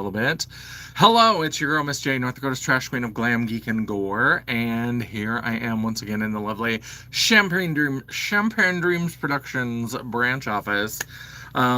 little bit. Hello, it's your girl, Miss J, North Dakota's trash queen of glam, geek, and gore. And here I am once again in the lovely Champagne Dreams Productions branch office.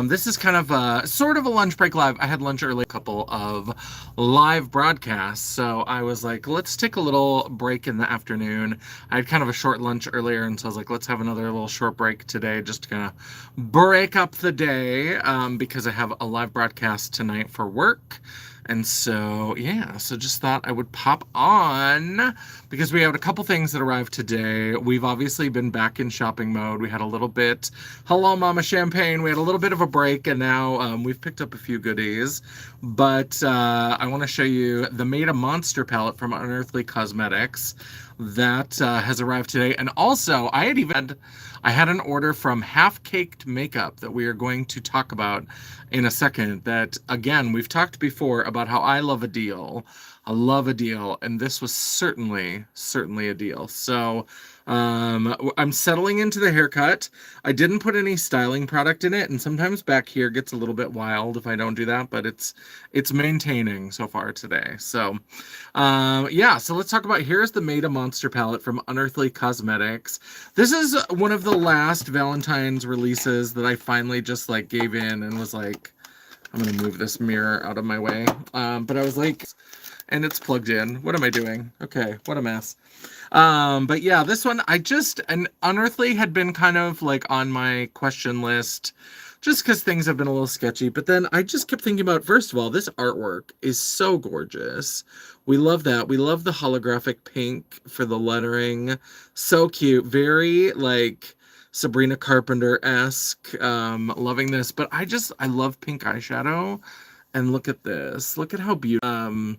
This is kind of sort of a lunch break live. I had lunch early, a couple of live broadcasts, so I was like, let's take a little break in the afternoon. I had kind of a short lunch earlier, and so I was like, let's have another little short break today, just to kind of break up the day, because I have a live broadcast tonight for work. And so, yeah, so just thought I would pop on because we have a couple things that arrived today. We've obviously been back in shopping mode. We had a little bit, hello, Mama Champagne. We had a little bit of a break, and now we've picked up a few goodies. But I want to show you the Made a Monster palette from Unearthly Cosmetics that has arrived today. And also, I had an order from Half Caked Makeup that we are going to talk about in a second. That, again, we've talked before about how I love a deal. I love a deal, and this was certainly a deal. So I'm settling into the haircut. I didn't put any styling product in it, and sometimes back here gets a little bit wild if I don't do that, but it's maintaining so far today. So yeah, so let's talk about, here's the Made a Monster palette from Unearthly Cosmetics. This is one of the last Valentine's releases that I finally just like gave in and was like, I'm gonna move this mirror out of my way. But I was like, and it's plugged in. What am I doing? Okay, what a mess. But yeah, this one, and Unearthly had been kind of like on my question list just because things have been a little sketchy. But then I just kept thinking about, first of all, this artwork is so gorgeous. We love that. We love the holographic pink for the lettering. So cute. Very like Sabrina Carpenter-esque. Loving this. But I love pink eyeshadow. And look at this. Look at how beautiful.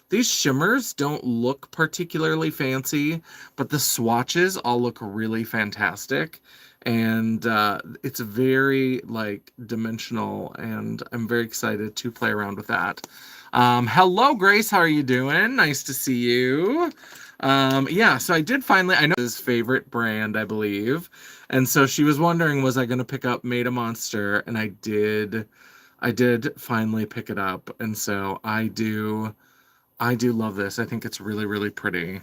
These shimmers don't look particularly fancy, but the swatches all look really fantastic. And it's very like dimensional, and I'm very excited to play around with that. Hello, Grace. How are you doing? Nice to see you. Yeah, so I did finally, I know his favorite brand, I believe. And so she was wondering, was I going to pick up Made a Monster? And I did finally pick it up. And so I do love this. I think it's really, really pretty.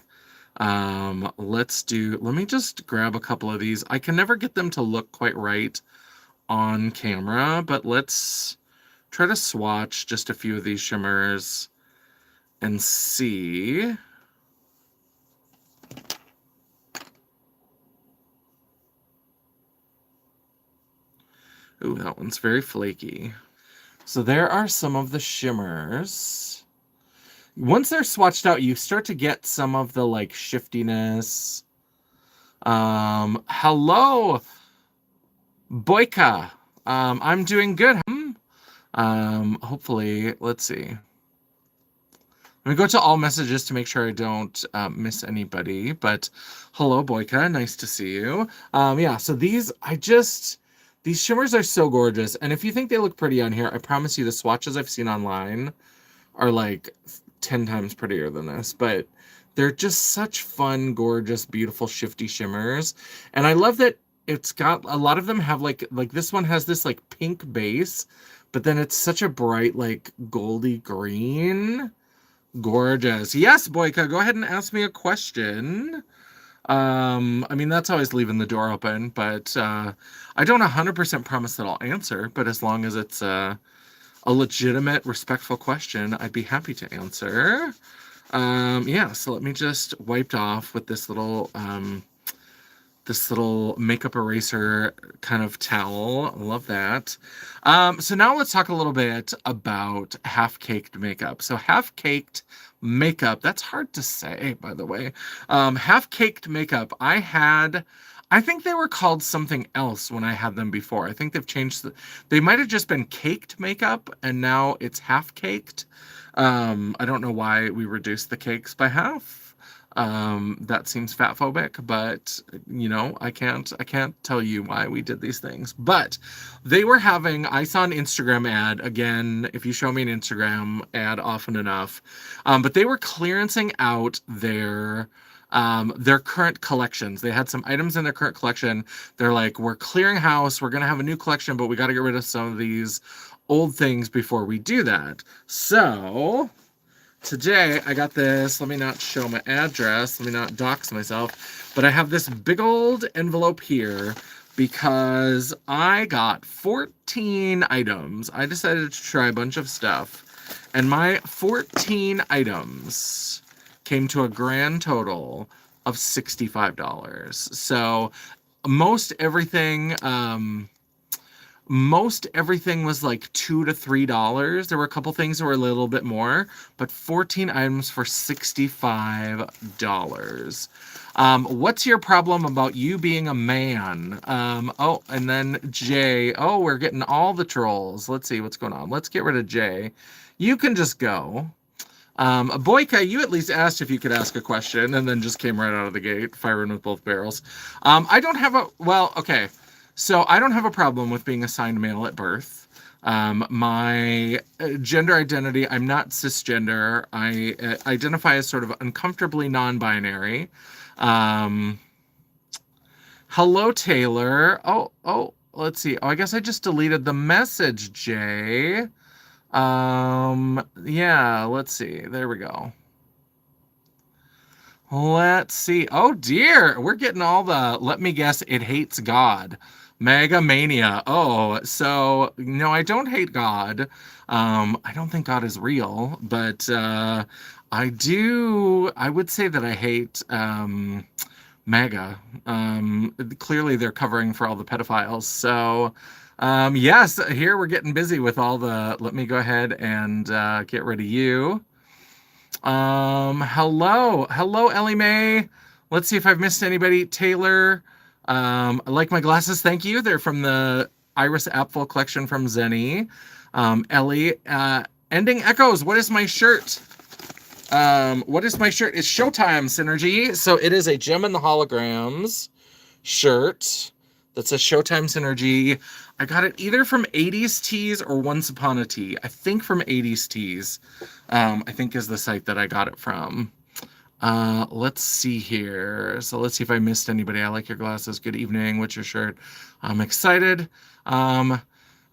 Let me just grab a couple of these. I can never get them to look quite right on camera, but let's try to swatch just a few of these shimmers and see. Ooh, that one's very flaky. So there are some of the shimmers. Once they're swatched out, you start to get some of the like shiftiness. Hello, Boyka. I'm doing good. Hopefully, let's see. Let me go to all messages to make sure I don't miss anybody. But hello, Boyka. Nice to see you. Yeah, so these shimmers are so gorgeous. And if you think they look pretty on here, I promise you the swatches I've seen online are like 10 times prettier than this. But they're just such fun, gorgeous, beautiful, shifty shimmers. And I love that it's got, a lot of them have like this one has this like pink base, but then it's such a bright like goldy green. Gorgeous. Yes, Boyka, go ahead and ask me a question. I mean, that's always leaving the door open, but I don't 100% promise that I'll answer, but as long as it's a legitimate, respectful question, I'd be happy to answer. Yeah, so let me just wipe off with this little makeup eraser kind of towel. Love that. So now let's talk a little bit about half-caked makeup. So half-caked makeup, that's hard to say, by the way. Half-caked makeup, I think they were called something else when I had them before. I think they've changed. They might have just been caked makeup, and now it's half-caked. I don't know why we reduced the cakes by half. That seems fat phobic, but you know, I can't tell you why we did these things. But they were having, I saw an Instagram ad, again, if you show me an Instagram ad often enough, but they were clearancing out their current collections. They had some items in their current collection. They're like, we're clearing house, we're gonna have a new collection, but we got to get rid of some of these old things before we do that. So today I got this. Let me not show my address. Let me not dox myself. But I have this big old envelope here because I got 14 items. I decided to try a bunch of stuff. And my 14 items came to a grand total of $65. So most everything was like $2 to $3. There were a couple things that were a little bit more, but 14 items for $65. What's your problem about you being a man? Oh, and then Jay. Oh, we're getting all the trolls. Let's see what's going on. Let's get rid of Jay. You can just go. Boyka, you at least asked if you could ask a question and then just came right out of the gate, firing with both barrels. I don't have a, well, okay. So I don't have a problem with being assigned male at birth. My gender identity, I'm not cisgender. I identify as sort of uncomfortably non-binary. Hello, Taylor. Oh, let's see. Oh, I guess I just deleted the message, Jay. Yeah, let's see. There we go. Let's see. Oh dear, we're getting all the, let me guess, it hates God. Mega mania. Oh, so no, I don't hate God. I don't think God is real, but I would say that I hate MAGA. Clearly they're covering for all the pedophiles. So yes, here we're getting busy with all the, let me go ahead and get rid of you. Hello, Ellie Mae. Let's see if I've missed anybody. Taylor, I like my glasses, thank you. They're from the Iris Apfel collection from Zenny. Ellie, Ending Echoes, what is my shirt? What is my shirt? It's Showtime Synergy. So it is a Gem in the Holograms shirt. That's a Showtime Synergy. I got it either from 80s Tees or Once Upon a Tea. I think from 80s Tees. I think is the site that I got it from. Let's see here. So let's see if I missed anybody. I like your glasses. Good evening. What's your shirt? I'm excited.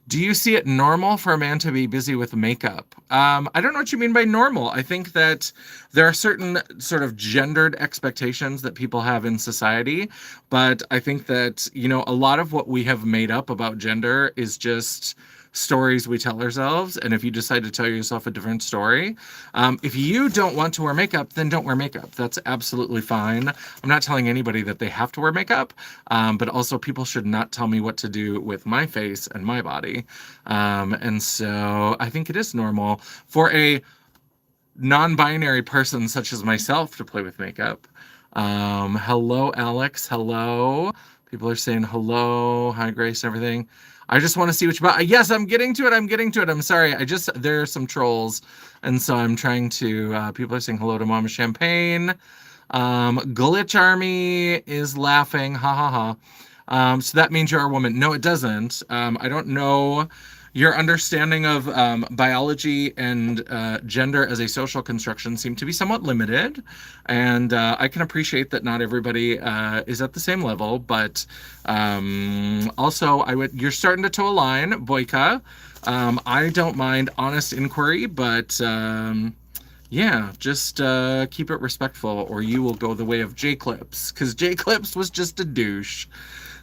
Do you see it normal for a man to be busy with makeup? I don't know what you mean by normal. I think that there are certain sort of gendered expectations that people have in society, but I think that, you know, a lot of what we have made up about gender is just stories we tell ourselves. And if you decide to tell yourself a different story, if you don't want to wear makeup, then don't wear makeup. That's absolutely fine. I'm not telling anybody that they have to wear makeup, but also people should not tell me what to do with my face and my body. And so I think it is normal for a non-binary person such as myself to play with makeup. Hello, Alex. Hello. People are saying hello. Hi, Grace, everything. I just want to see what you bought. Yes, I'm getting to it. I'm sorry. There are some trolls. And so I'm trying to, people are saying hello to Mama Champagne. Glitch Army is laughing. Ha ha ha. So that means you're a woman. No, it doesn't. I don't know. Your understanding of biology and gender as a social construction seem to be somewhat limited, and I can appreciate that not everybody is at the same level, but also you're starting to toe a line, Boyka. I don't mind honest inquiry, but yeah, just keep it respectful, or you will go the way of J-Clips, because J-Clips was just a douche.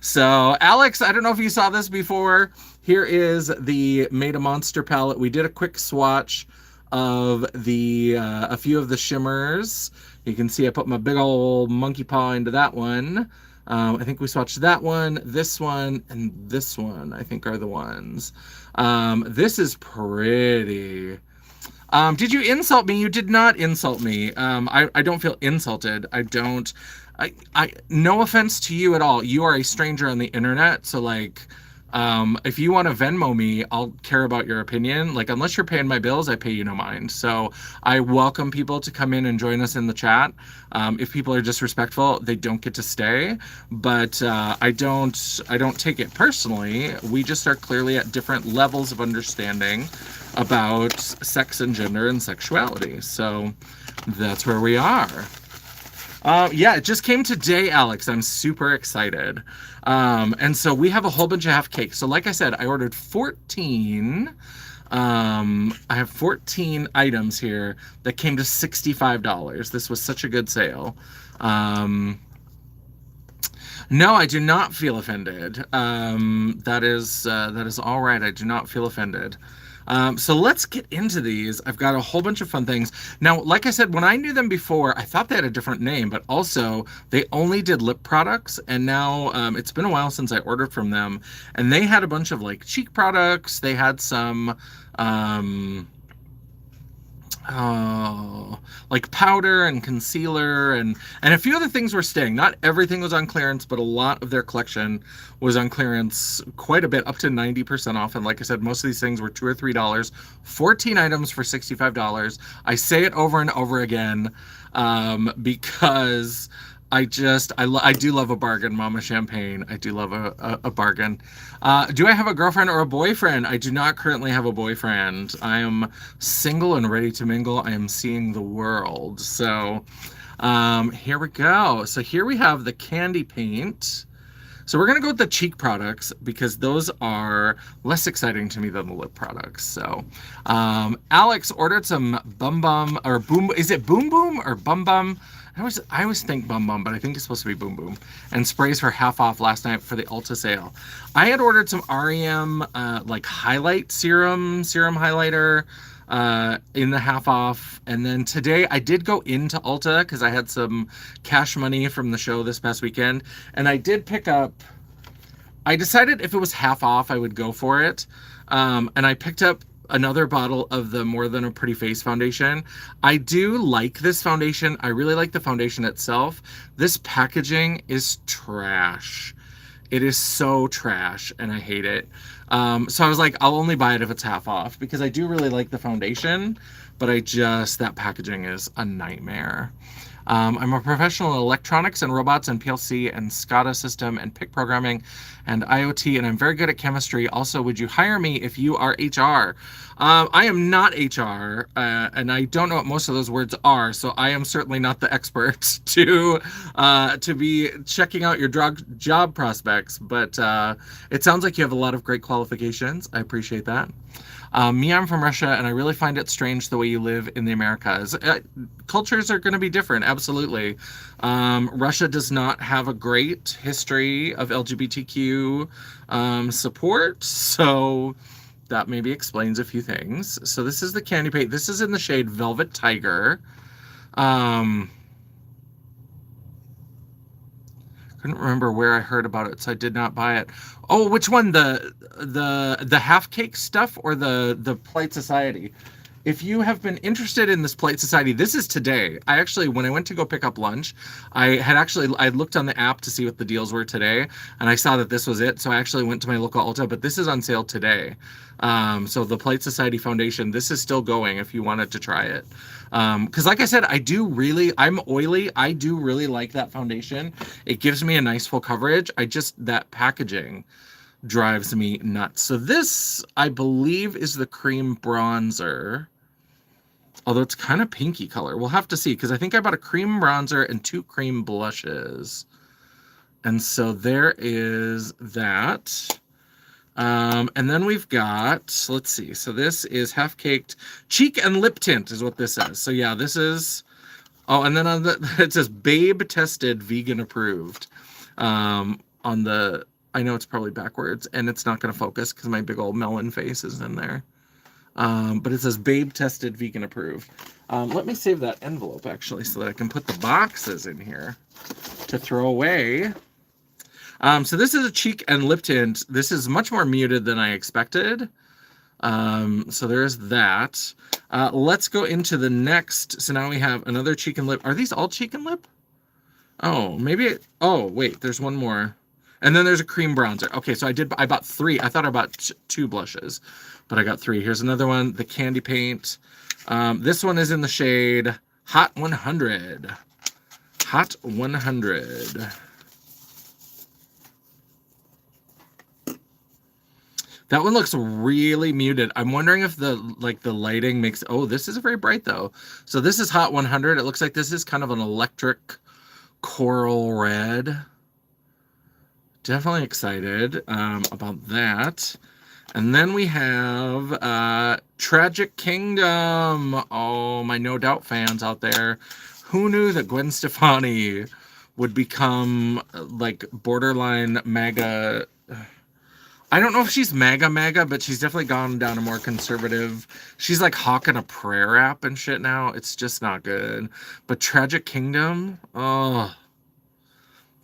So, Alex, I don't know if you saw this before. Here is the Made a Monster palette. We did a quick swatch of a few of the shimmers. You can see I put my big old monkey paw into that one. I think we swatched that one, this one, and this one, I think are the ones. This is pretty. Did you insult me? You did not insult me. I don't feel insulted. No offense to you at all. You are a stranger on the internet, so like, if you want to Venmo me, I'll care about your opinion. Like, unless you're paying my bills, I pay you no mind. So I welcome people to come in and join us in the chat. If people are disrespectful, they don't get to stay. But I don't take it personally. We just are clearly at different levels of understanding about sex and gender and sexuality. So that's where we are. Yeah, it just came today, Alex. I'm super excited. And so we have a whole bunch of half cakes. So like I said, I ordered 14. I have 14 items here that came to $65. This was such a good sale. No, I do not feel offended. That is all right. I do not feel offended. So let's get into these. I've got a whole bunch of fun things. Now, like I said, when I knew them before, I thought they had a different name, but also they only did lip products. And now it's been a while since I ordered from them. And they had a bunch of like cheek products. They had some like powder and concealer and a few other things were staying. Not everything was on clearance, but a lot of their collection was on clearance quite a bit, up to 90% off. And like I said, most of these things were $2 or $3. 14 items for $65. I say it over and over again because I do love a bargain, Mama Champagne. I do love a bargain. Do I have a girlfriend or a boyfriend? I do not currently have a boyfriend. I am single and ready to mingle. I am seeing the world. So here we go. So here we have the candy paint. So we're going to go with the cheek products because those are less exciting to me than the lip products. So Alex ordered some Bum Bum or Boom. Is it Boom Boom or Bum Bum? I always think Bum Bum, but I think it's supposed to be Boom Boom. And sprays for half off last night for the Ulta sale. I had ordered some REM like highlight serum highlighter in the half off. And then today I did go into Ulta because I had some cash money from the show this past weekend. And I did pick up, I decided if it was half off, I would go for it. And I picked up another bottle of the More Than a Pretty Face foundation. I do like this foundation. I really like the foundation itself. This packaging is trash. It is so trash and I hate it. So I was like, I'll only buy it if it's half off because I do really like the foundation, but that packaging is a nightmare. I'm a professional in electronics and robots and PLC and SCADA system and PIC programming and IoT, and I'm very good at chemistry. Also, would you hire me if you are HR? I am not HR, and I don't know what most of those words are, so I am certainly not the expert to be checking out your job prospects, but it sounds like you have a lot of great qualifications. I appreciate that. Me, I'm from Russia, and I really find it strange the way you live in the Americas. Cultures are going to be different, absolutely. Russia does not have a great history of LGBTQ support, so that maybe explains a few things. So this is the candy paint. This is in the shade Velvet Tiger. Couldn't remember where I heard about it, so I did not buy it. Oh, which one? The half cake stuff or the Polite Society? If you have been interested in this Polite Society, this is today. I actually, when I went to go pick up lunch, I looked on the app to see what the deals were today, and I saw that this was it. So I actually went to my local Ulta, but this is on sale today. So the Polite Society Foundation, this is still going if you wanted to try it. Because like I said, I'm oily. I do really like that foundation. It gives me a nice full coverage. That packaging drives me nuts. So this, I believe, is the cream bronzer. Although it's kind of pinky color. We'll have to see, because I think I bought a cream bronzer and 2 cream blushes. And so there is that. And then we've got, let's see. So this is half caked cheek and lip tint is what this is. So yeah, this is, and then it says babe tested, vegan approved. I know it's probably backwards and it's not going to focus because my big old melon face is in there. But it says babe tested, vegan approved. Let me save that envelope actually so that I can put the boxes in here to throw away. So this is a cheek and lip tint. This is much more muted than I expected. So there's that. Let's go into the next. So now we have another cheek and lip. Are these all cheek and lip? Oh, maybe. Oh, wait, there's one more. And then there's a cream bronzer. Okay, so I bought 3. I thought I bought 2 blushes, but I got 3. Here's another one, the candy paint. This one is in the shade Hot 100. Hot 100. That one looks really muted. I'm wondering if the lighting makes, oh, this is very bright though. So this is Hot 100. It looks like this is kind of an electric coral red. Definitely excited about that. And then we have Tragic Kingdom. Oh, my No Doubt fans out there. Who knew that Gwen Stefani would become like borderline MAGA? I don't know if she's MAGA, but she's definitely gone down a more conservative. She's like hawking a prayer app and shit now. It's just not good. But Tragic Kingdom, oh,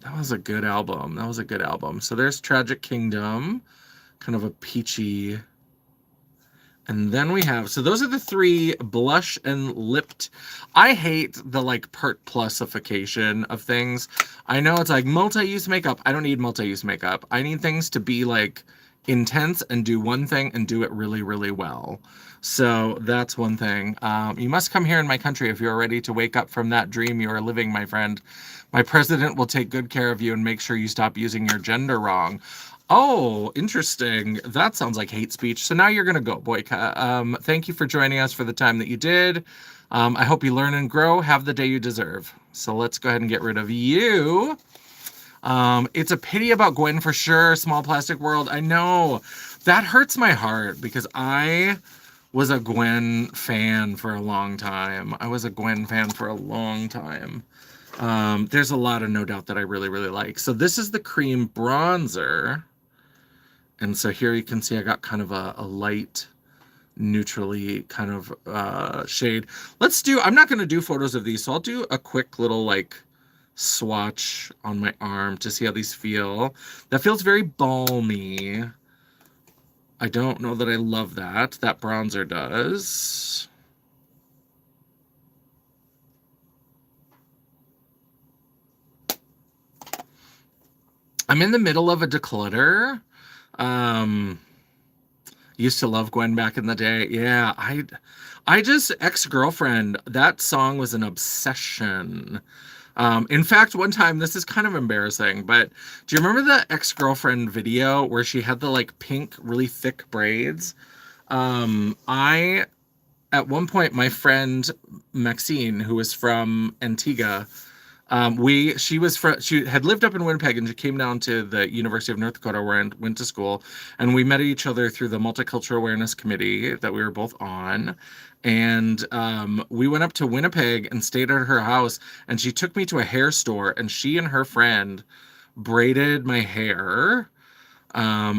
that was a good album. That was a good album. So there's Tragic Kingdom, kind of a peachy. And then we have, so those are the three blush and lipped. I hate the like part plusification of things. I know it's like multi-use makeup. I don't need multi-use makeup. I need things to be like intense and do one thing and do it really, really well. So that's one thing. You must come here in my country if you're ready to wake up from that dream you are living, my friend. My president will take good care of you and make sure you stop using your gender wrong. Oh, interesting. That sounds like hate speech. So now you're going to go, Boyka. Thank you for joining us for the time that you did. I hope you learn and grow. Have the day you deserve. So let's go ahead and get rid of you. It's a pity about Gwen for sure. Small Plastic World. I know. That hurts my heart because I was a Gwen fan for a long time. There's a lot of No Doubt that I really, really like. So this is the cream bronzer. And so here you can see I got kind of a light, neutrally kind of shade. I'm not going to do photos of these, so I'll do a quick little like swatch on my arm to see how these feel. That feels very balmy. I don't know that I love that. That bronzer does. I'm in the middle of a declutter. Used to love Gwen back in the day. Yeah, I just ex-girlfriend. That song was an obsession. In fact, one time, this is kind of embarrassing, but do you remember the ex-girlfriend video where she had the like pink, really thick braids? At one point, my friend Maxine, who was from Antigua, she had lived up in Winnipeg and she came down to the University of North Dakota where I went to school, and we met each other through the Multicultural Awareness Committee that we were both on. And we went up to Winnipeg and stayed at her house, and she took me to a hair store, and she and her friend braided my hair.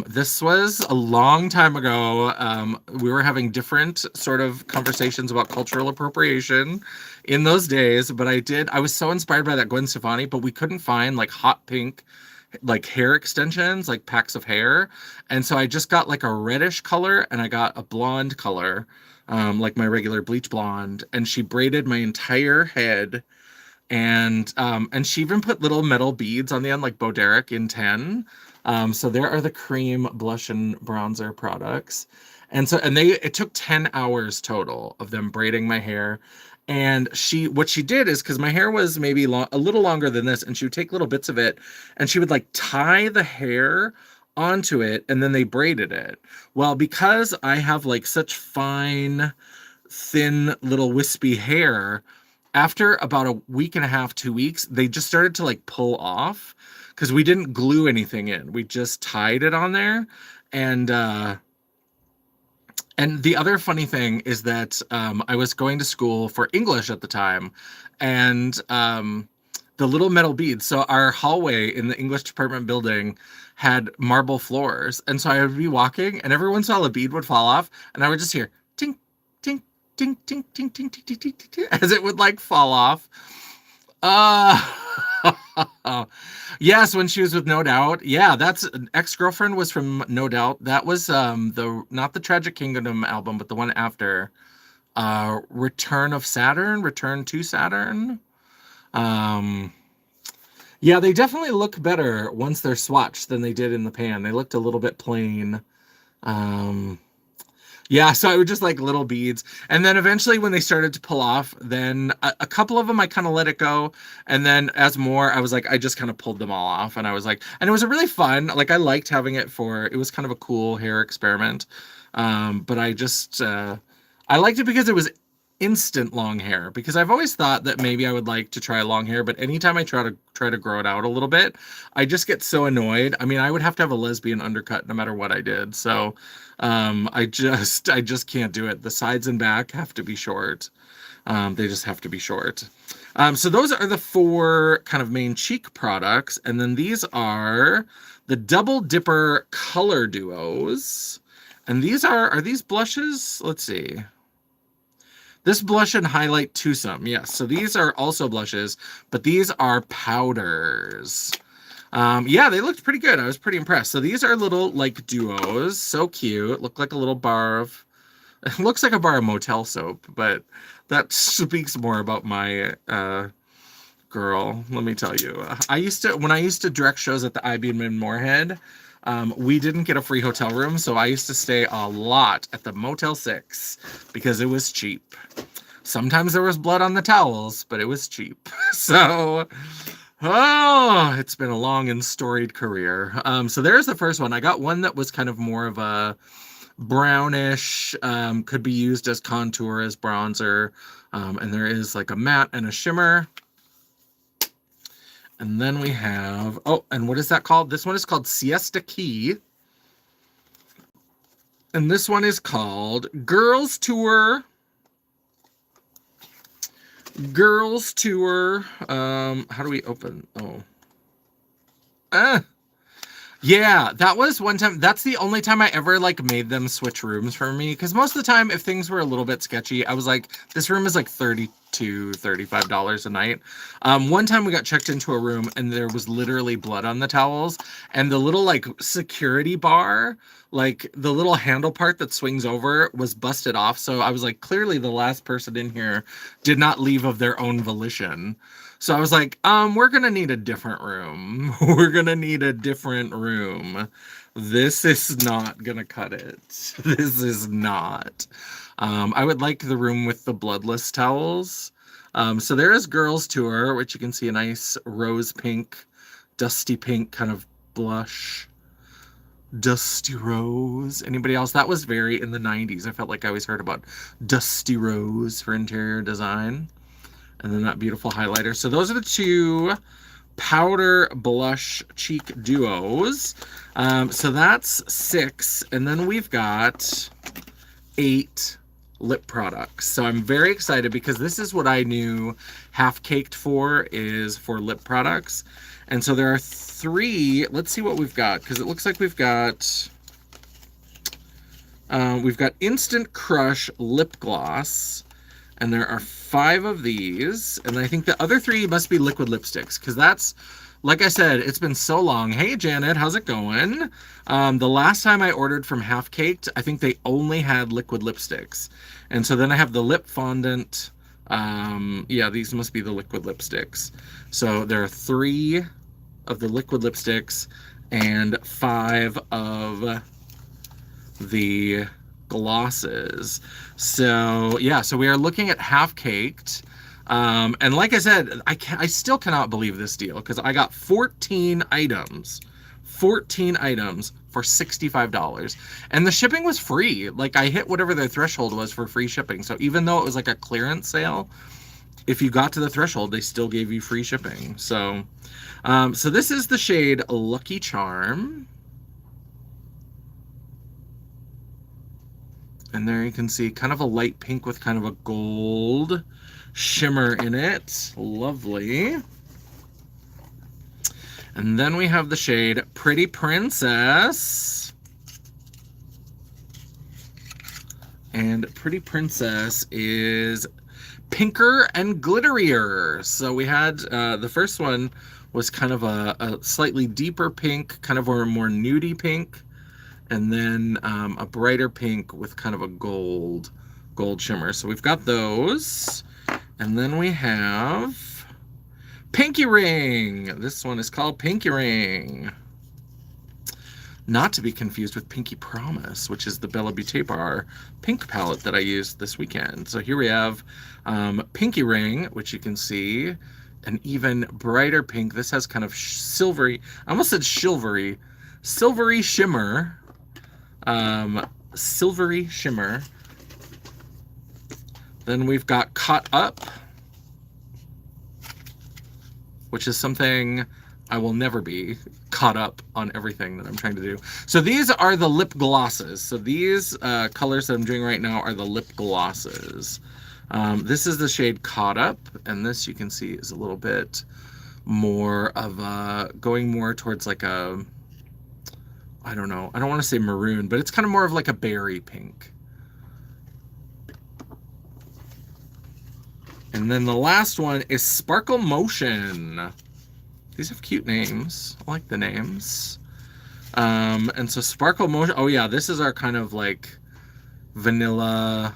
This was a long time ago. We were having different sort of conversations about cultural appropriation in those days, but I was so inspired by that Gwen Stefani, but we couldn't find like hot pink, like hair extensions, like packs of hair. And so I just got like a reddish color and I got a blonde color, like my regular bleach blonde. And she braided my entire head. And she even put little metal beads on the end, like Bo Derek in 10. So there are the cream blush and bronzer products. And it took 10 hours total of them braiding my hair. And what she did is, because my hair was maybe a little longer than this, and she would take little bits of it and she would like tie the hair onto it and then they braided it. Well, because I have like such fine, thin little wispy hair, after about a week and a half, 2 weeks, they just started to like pull off because we didn't glue anything in. We just tied it on there. And the other funny thing is that I was going to school for English at the time, and the little metal beads. So our hallway in the English department building had marble floors. And so I would be walking, and every once in a while a bead would fall off, and I would just hear tink, tink, tink, tink, tink, tink, tink, tink, tink, tink, as it would like fall off. Yes, when she was with No Doubt. Yeah, that's ex-girlfriend was from No Doubt. That was not the Tragic Kingdom album, but the one after. Return to Saturn. Yeah, they definitely look better once they're swatched than they did in the pan. They looked a little bit plain. Yeah, so I would just like little beads. And then eventually when they started to pull off, then a couple of them I kind of let it go. And then as more, I was like, I just kind of pulled them all off. And I was like, and it was a really fun, like I liked having it it was kind of a cool hair experiment. But I liked it because it was instant long hair, because I've always thought that maybe I would like to try long hair, but anytime I try to grow it out a little bit, I just get so annoyed. I mean, I would have to have a lesbian undercut no matter what I did. So I just can't do it. The sides and back have to be short. They just have to be short. So those are the 4 kind of main cheek products. And then these are the Double Dipper Color Duos. And these are these blushes? Let's see. This blush and highlight twosome. Yes, so these are also blushes, but these are powders. Yeah, they looked pretty good. I was pretty impressed. So these are little like duos. So cute. Look like a little bar of... It looks like a bar of motel soap, but that speaks more about my girl. Let me tell you. When I used to direct shows at the IBM in Moorhead, we didn't get a free hotel room, so I used to stay a lot at the Motel 6 because it was cheap. Sometimes there was blood on the towels, but it was cheap. So, oh, it's been a long and storied career. So there's the first one. I got one that was kind of more of a brownish, could be used as contour, as bronzer. And there is like a matte and a shimmer. And then we have, oh, and what is that called? This one is called Siesta Key. And this one is called Girls Tour. Girls Tour. How do we open? Oh. Yeah, that was one time. That's the only time I ever like made them switch rooms for me. Because most of the time, if things were a little bit sketchy, I was like, this room is like $32, $35 a night. One time we got checked into a room and there was literally blood on the towels. And the little like security bar, like the little handle part that swings over, was busted off. So I was like, clearly the last person in here did not leave of their own volition. So I was like, we're going to need a different room. We're going to need a different room. This is not going to cut it. This is not. I would like the room with the bloodless towels. So there is Girls Tour, which you can see a nice rose pink, dusty pink kind of blush. Dusty Rose. Anybody else? That was very in the 90s. I felt like I always heard about Dusty Rose for interior design. And then that beautiful highlighter. So those are the 2 powder blush cheek duos. So that's 6. And then we've got 8 lip products. So I'm very excited because this is what I knew Half Caked for, is for lip products. And so there are 3. Let's see what we've got, because it looks like we've got Instant Crush lip gloss. And there are 5 of these. And I think the other 3 must be liquid lipsticks. Because that's, like I said, it's been so long. Hey, Janet, how's it going? The last time I ordered from Half Caked, I think they only had liquid lipsticks. And so then I have the lip fondant. Yeah, these must be the liquid lipsticks. So there are 3 of the liquid lipsticks and 5 of the glosses. So yeah, so we are looking at Half Caked, and like I said, I still cannot believe this deal, because I got 14 items for $65, and the shipping was free. Like, I hit whatever their threshold was for free shipping. So even though it was like a clearance sale, if you got to the threshold, they still gave you free shipping. So so this is the shade Lucky Charm. And there you can see kind of a light pink with kind of a gold shimmer in it. Lovely. And then we have the shade Pretty Princess. And Pretty Princess is pinker and glitterier. So we had, the first one was kind of a slightly deeper pink, kind of a more nudie pink. And then a brighter pink with kind of a gold shimmer. So we've got those. And then we have Pinky Ring. This one is called Pinky Ring. Not to be confused with Pinky Promise, which is the Bella Beauté Bar pink palette that I used this weekend. So here we have Pinky Ring, which you can see an even brighter pink. This has kind of silvery, I almost said silvery shimmer. Silvery shimmer Then we've got Caught Up, which is something I will never be caught up on everything that I'm trying to do. So these are the lip glosses. So these colors that I'm doing right now are the lip glosses. This is the shade Caught Up, and this you can see is a little bit more of a, going more towards like a, I don't know, I don't want to say maroon, but it's kind of more of like a berry pink. And then the last one is Sparkle Motion. These have cute names. I like the names. And so Sparkle Motion, oh yeah, this is our kind of like vanilla.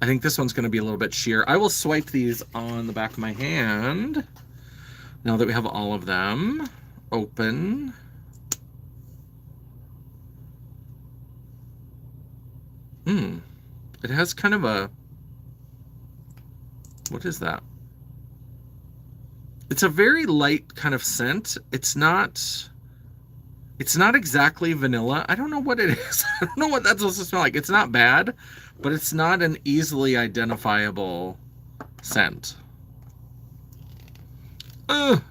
I think this one's going to be a little bit sheer. I will swipe these on the back of my hand now that we have all of them. Open. It has kind of a, what is that? It's a very light kind of scent. It's not exactly vanilla. I don't know what it is. I don't know what that's supposed to smell like. It's not bad, but it's not an easily identifiable scent. Ugh.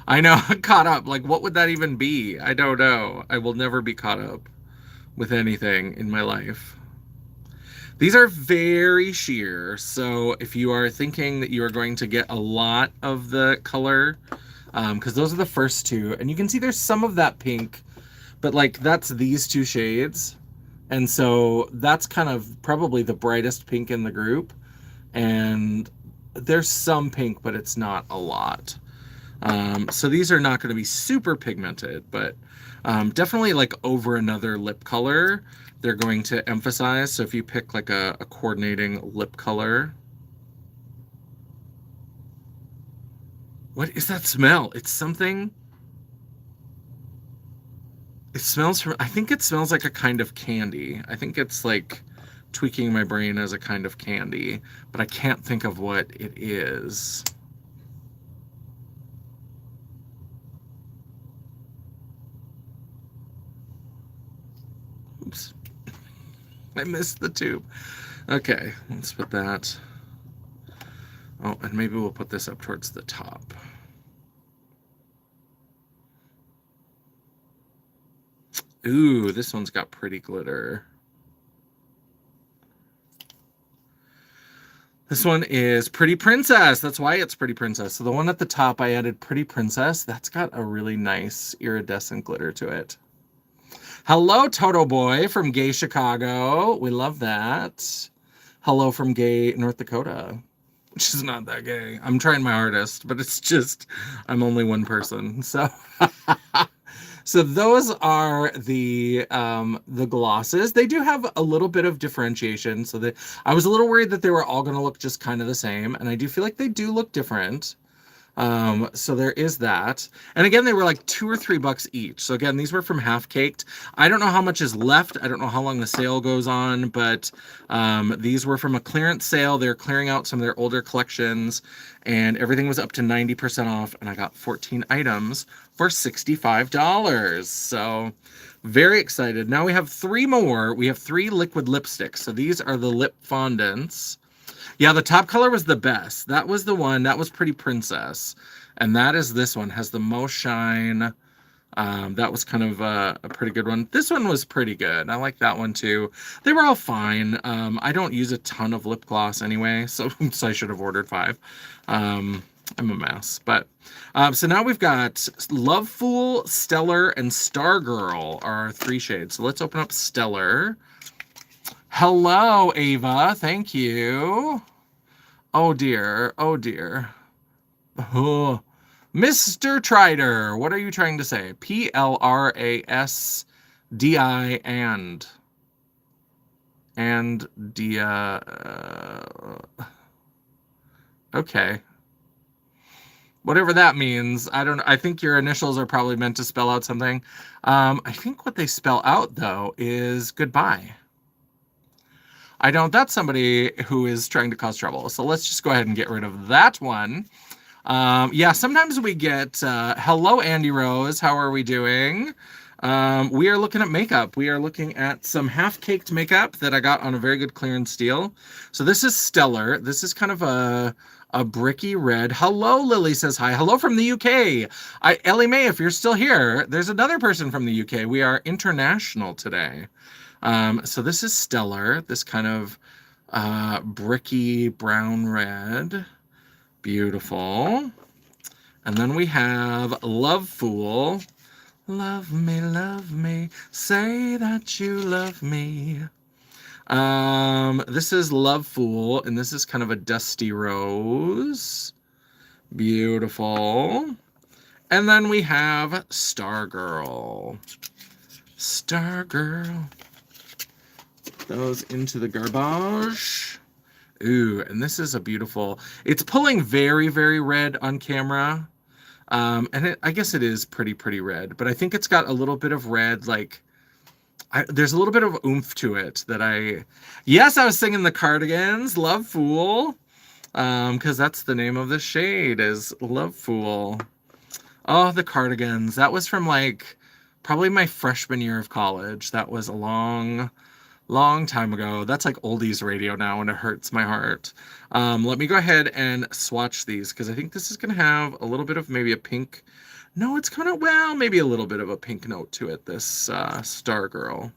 I know, caught up. Like, what would that even be? I don't know. I will never be caught up with anything in my life. These are very sheer, so if you are thinking that you are going to get a lot of the color, because those are the first two, and you can see there's some of that pink, but like that's these two shades, and so that's kind of probably the brightest pink in the group, and there's some pink, but it's not a lot. So these are not going to be super pigmented, but definitely like over another lip color they're going to emphasize. So if you pick like a coordinating lip color. What is that smell? It's something. It smells from, I think it smells like a kind of candy. I think it's like tweaking my brain as a kind of candy, but I can't think of what it is. Oops. I missed the tube. Okay, let's put that. Oh, and maybe we'll put this up towards the top. Ooh, this one's got pretty glitter. This one is Pretty Princess. That's why it's Pretty Princess. So the one at the top, I added Pretty Princess. That's got a really nice iridescent glitter to it. Hello, Toto Boy from Gay Chicago. We love that. Hello from Gay North Dakota, which is not that gay. I'm trying my hardest, but it's just, I'm only one person. So, so those are the glosses. They do have a little bit of differentiation. So that I was a little worried that they were all going to look just kind of the same, and I do feel like they do look different. So there is that. And again, they were like $2 or $3 each. So again, these were from Half Caked. I don't know how much is left. I don't know how long the sale goes on, but these were from a clearance sale. They're clearing out some of their older collections, and everything was up to 90% off. And I got 14 items for $65. So very excited. Now we have 3 more. We have 3 liquid lipsticks. So these are the lip fondants. Yeah, the top color was the best. That was the one. That was Pretty Princess. And that is this one. Has the most shine. That was kind of a pretty good one. This one was pretty good. I like that one too. They were all fine. I don't use a ton of lip gloss anyway, so I should have ordered 5. I'm a mess. But so now we've got Love Fool, Stellar, and Stargirl are our 3 shades. So let's open up Stellar. Hello, Ava. Thank you. Oh, dear. Oh, dear. Oh. Mr. Trider, what are you trying to say? P-L-R-A-S-D-I and okay. Whatever that means. I don't know. I think your initials are probably meant to spell out something. I think what they spell out, though, is goodbye. I don't. That's somebody who is trying to cause trouble. So let's just go ahead and get rid of that one. Yeah, sometimes we get, hello, Andy Rose. How are we doing? We are looking at makeup. We are looking at some half-caked makeup that I got on a very good clearance deal. So this is Stellar. This is kind of a bricky red. Hello, Lily says hi. Hello from the UK. Ellie Mae, if you're still here, there's another person from the UK. We are international today. So this is Stellar, this kind of bricky brown red. Beautiful. And then we have Love Fool. Love me, say that you love me. This is Love Fool, and this is kind of a dusty rose. Beautiful. And then we have Stargirl. Stargirl. Those into the garbage. Ooh, and this is a beautiful... It's pulling very, very red on camera. And I guess it is pretty red, but I think it's got a little bit of red, like, there's a little bit of oomph to it that yes, I was singing the Cardigans, Love Fool, because that's the name of the shade, is Love Fool. Oh, the Cardigans. That was from, like, probably my freshman year of college. That was a long time ago. That's like oldies radio now, and it hurts my heart. Let me go ahead and swatch these, because I think this is going to have a little bit of maybe a pink. No, it's kind of, well, maybe a little bit of a pink note to it, this Stargirl.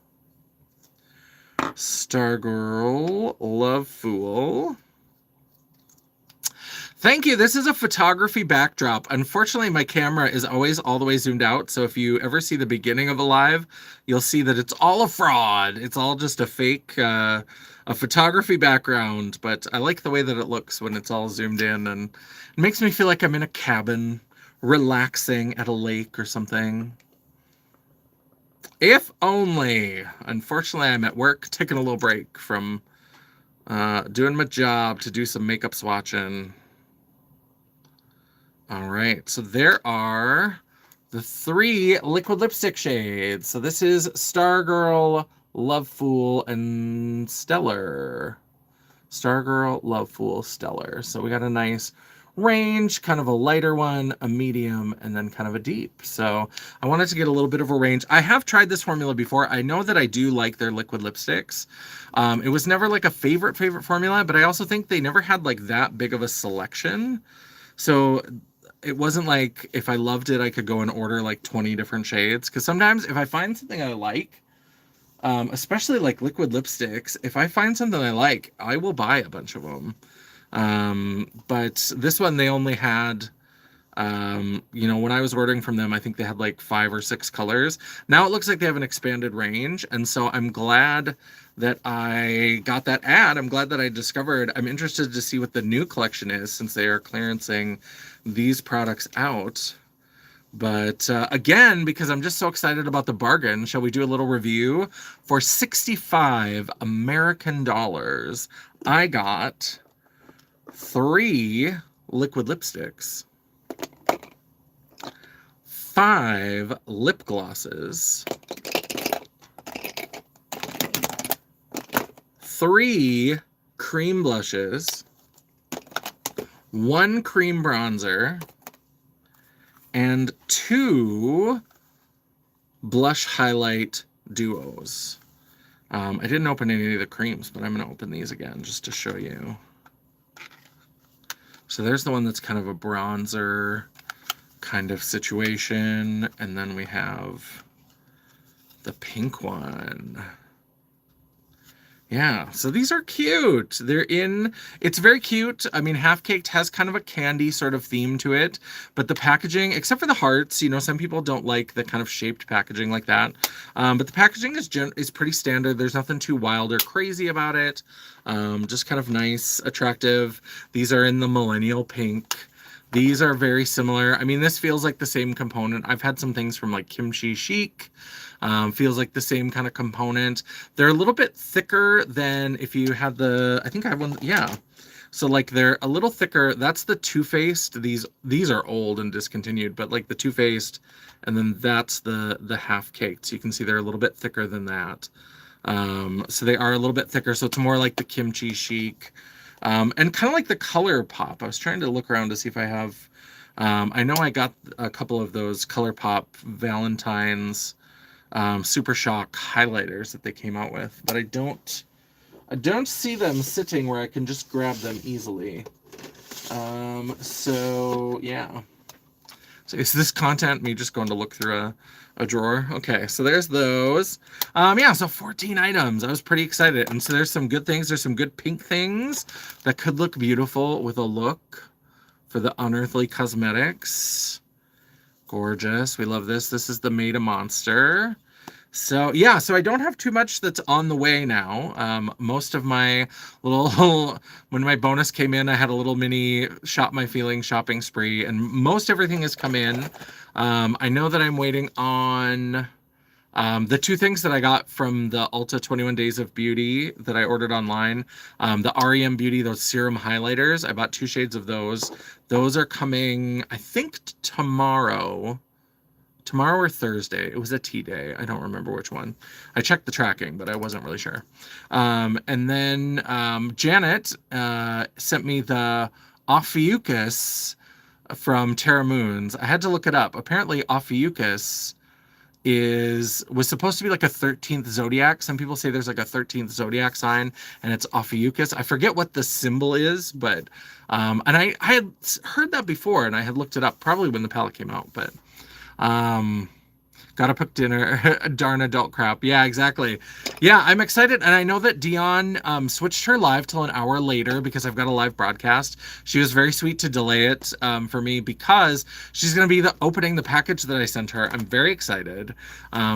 Stargirl, Love Fool. Thank you. This is a photography backdrop. Unfortunately, my camera is always all the way zoomed out, so if you ever see the beginning of a live, you'll see that it's all a fraud. It's all just a fake, a photography background, but I like the way that it looks when it's all zoomed in, and it makes me feel like I'm in a cabin, relaxing at a lake or something. If only. Unfortunately, I'm at work, taking a little break from doing my job to do some makeup swatching. All right, so there are the 3 liquid lipstick shades. So this is Stargirl, Love Fool, and Stellar. Stargirl, Love Fool, Stellar. So we got a nice range, kind of a lighter one, a medium, and then kind of a deep. So I wanted to get a little bit of a range. I have tried this formula before. I know that I do like their liquid lipsticks. It was never like a favorite formula, but I also think they never had like that big of a selection. So it wasn't like if I loved it, I could go and order like 20 different shades. Because sometimes if I find something I like, especially like liquid lipsticks, if I find something I like, I will buy a bunch of them. But this one, they only had, you know, when I was ordering from them, I think they had like 5 or 6 colors. Now it looks like they have an expanded range. And so I'm glad that I got that ad. I'm glad that I discovered. I'm interested to see what the new collection is, since they are clearancing these products out. But again, because I'm just so excited about the bargain, shall we do a little review? For 65 American dollars, I got 3 liquid lipsticks, 5 lip glosses, 3 cream blushes, 1 cream bronzer, and 2 blush highlight duos. I didn't open any of the creams, but I'm going to open these again just to show you. So there's the one that's kind of a bronzer kind of situation, and then we have the pink one. Yeah, so these are cute. It's very cute. I mean, Half Caked has kind of a candy sort of theme to it, but the packaging, except for the hearts, you know, some people don't like the kind of shaped packaging like that. But the packaging is pretty standard. There's nothing too wild or crazy about it. Just kind of nice, attractive. These are in the millennial pink. These are very similar. I mean, this feels like the same component. I've had some things from like Kimchi Chic. Feels like the same kind of component. They're a little bit thicker than if you had I think I have one, yeah. So like they're a little thicker. That's the Too Faced. These are old and discontinued, but like the Too Faced, and then that's the Half Caked. So you can see they're a little bit thicker than that. So they are a little bit thicker. So it's more like the Kimchi Chic. And kind of like the Color Pop. I was trying to look around to see if I have, I know I got a couple of those Color Pop Valentine's Super Shock highlighters that they came out with, but I don't see them sitting where I can just grab them easily. So yeah. So is this content me just going to look through a drawer? Okay, so there's those. Yeah, so 14 items. I was pretty excited. And so there's some good things. There's some good pink things that could look beautiful with a look for the Unearthly Cosmetics. Gorgeous. We love this. This is the Made a Monster. So yeah, so I don't have too much that's on the way now. Most of my little, when my bonus came in, I had a little mini shop my feelings shopping spree, and most everything has come in. I know that I'm waiting on the two things that I got from the Ulta 21 Days of Beauty that I ordered online. The REM Beauty, those serum highlighters. I bought 2 shades of those. Those are coming, I think, tomorrow. Tomorrow or Thursday. It was a tea day. I don't remember which one. I checked the tracking, but I wasn't really sure. And then Janet sent me the Ophiuchus from Terra Moons. I had to look it up. Apparently Ophiuchus was supposed to be like a 13th zodiac. Some people say there's like a 13th zodiac sign, and it's Ophiuchus. I forget what the symbol is, but and I had heard that before, and I had looked it up probably when the palette came out, but gotta cook dinner. Darn adult crap. Yeah, exactly. Yeah, I'm excited, and I know that Dion switched her live till an hour later because I've got a live broadcast. She was very sweet to delay it for me because she's going to be opening the package that I sent her. I'm very excited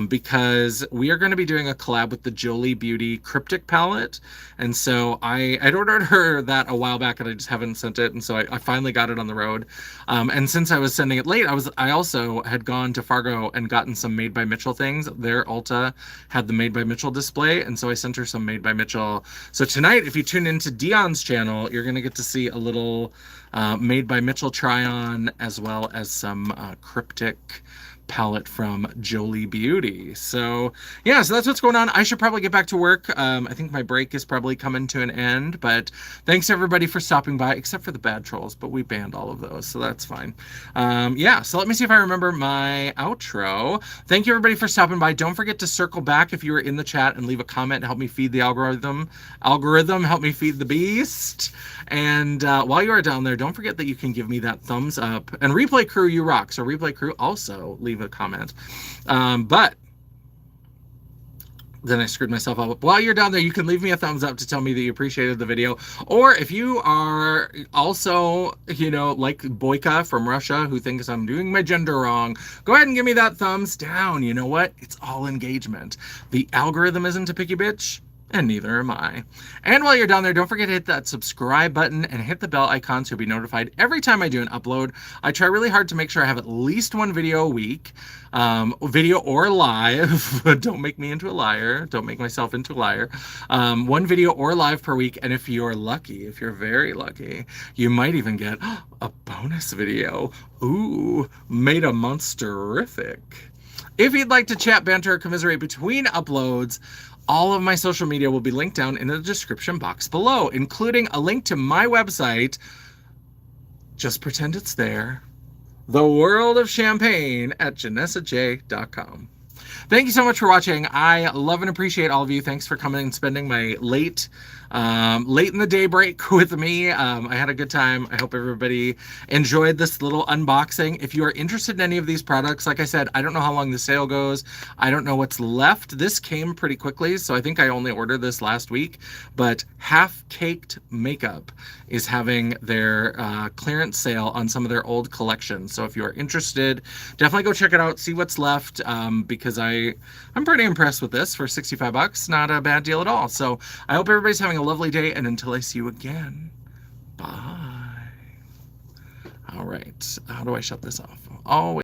because we are going to be doing a collab with the Jolie Beauty Cryptic palette, and so I'd ordered her that a while back and I just haven't sent it, and so I finally got it on the road. And since I was sending it late, I also had gone to Fargo and gotten some Made by Mitchell things. Their Ulta had the Made by Mitchell display, and so I sent her some Made by Mitchell. So tonight, if you tune into Dion's channel, you're going to get to see a little Made by Mitchell try-on, as well as some Cryptic palette from Jolie Beauty. So yeah, so that's what's going on. I should probably get back to work. I think my break is probably coming to an end, but thanks everybody for stopping by, except for the bad trolls, but we banned all of those, so that's fine. Yeah, so let me see if I remember my outro. Thank you everybody for stopping by. Don't forget to circle back if you were in the chat and leave a comment to help me feed the algorithm. Help me feed the beast. And while you are down there, don't forget that you can give me that thumbs up. And Replay Crew, you rock. So Replay Crew, also leave a comment. But then I screwed myself up. While you're down there, you can leave me a thumbs up to tell me that you appreciated the video. Or if you are also, like Boyka from Russia, who thinks I'm doing my gender wrong, go ahead and give me that thumbs down. You know what? It's all engagement. The algorithm isn't a picky bitch, and neither am I. And while you're down there, don't forget to hit that subscribe button and hit the bell icon so you'll be notified every time I do an upload. I try really hard to make sure I have at least one video a week, video or live. Don't make me into a liar. Don't make myself into a liar. One video or live per week, and if you're lucky, if you're very lucky, you might even get a bonus video. Ooh, Made a Monsterific. If you'd like to chat, banter, or commiserate between uploads, all of my social media will be linked down in the description box below, including a link to my website. Just pretend it's there. The World of Champagne at janessajay.com. Thank you so much for watching. I love and appreciate all of you. Thanks for coming and spending my late in the day break with me. I had a good time. I hope everybody enjoyed this little unboxing. If you are interested in any of these products, like I said, I don't know how long the sale goes. I don't know what's left. This came pretty quickly, so I think I only ordered this last week, but Half Caked Makeup is having their clearance sale on some of their old collections. So if you are interested, definitely go check it out, see what's left, because I'm pretty impressed with this for 65 bucks. Not a bad deal at all. So I hope everybody's having a lovely day, and until I see you again, bye. All right, how do I shut this off? Always.